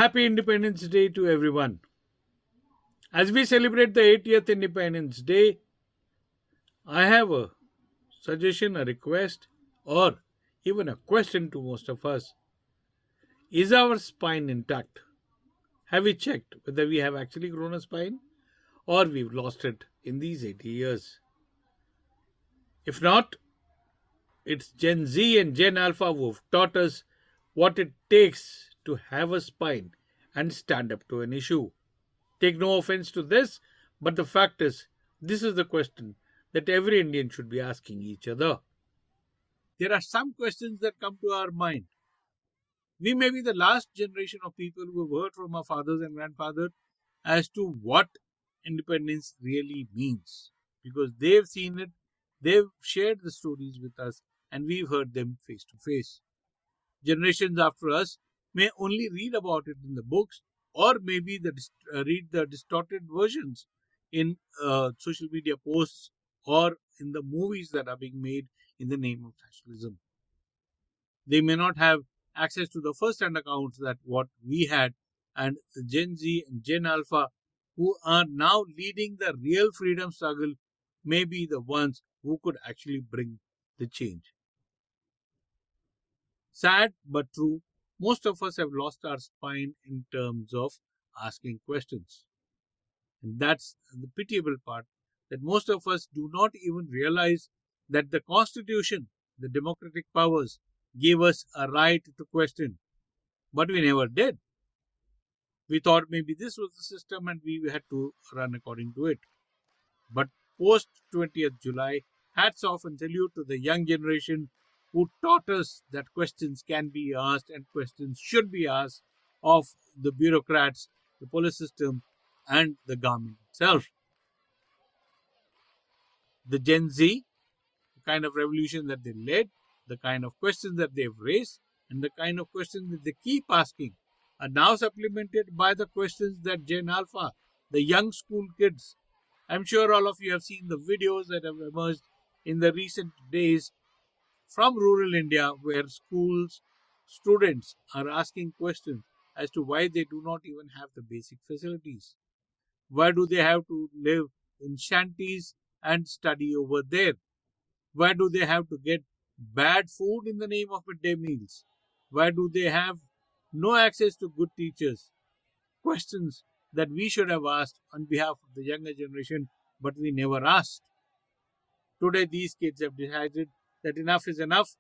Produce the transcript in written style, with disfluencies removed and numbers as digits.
Happy Independence Day to everyone. As we celebrate the 80th Independence Day, I have a suggestion, a request, or even a question to most of us. Is our spine intact? Have we checked whether we have actually grown a spine or we've lost it in these 80 years? If not, it's Gen Z and Gen Alpha who've taught us what it takes to have a spine and stand up to an issue. Take no offense to this, but the fact is, this is the question that every Indian should be asking each other. There are some questions that come to our mind. We may be the last generation of people who have heard from our fathers and grandfathers as to what independence really means because they've seen it, they've shared the stories with us, and we've heard them face to face. Generations after us may only read about it in the books or maybe read the distorted versions in social media posts or in the movies that are being made in the name of nationalism. They may not have access to the first-hand accounts that what we had, and the Gen Z and Gen Alpha who are now leading the real freedom struggle may be the ones who could actually bring the change. Sad but true, most of us have lost our spine in terms of asking questions. And that's the pitiable part, that most of us do not even realize that the Constitution, the democratic powers, gave us a right to question. But we never did. We thought maybe this was the system and we had to run according to it. But post 20th July, hats off and salute to the young generation who taught us that questions can be asked and questions should be asked of the bureaucrats, the police system, and the government itself. The Gen Z, the kind of revolution that they led, the kind of questions that they've raised, and the kind of questions that they keep asking are now supplemented by the questions that Gen Alpha, the young school kids, I'm sure all of you have seen the videos that have emerged in the recent days from rural India where schools, students are asking questions as to why they do not even have the basic facilities. Why do they have to live in shanties and study over there? Why do they have to get bad food in the name of midday meals? Why do they have no access to good teachers? Questions that we should have asked on behalf of the younger generation, but we never asked. Today, these kids have decided that enough is enough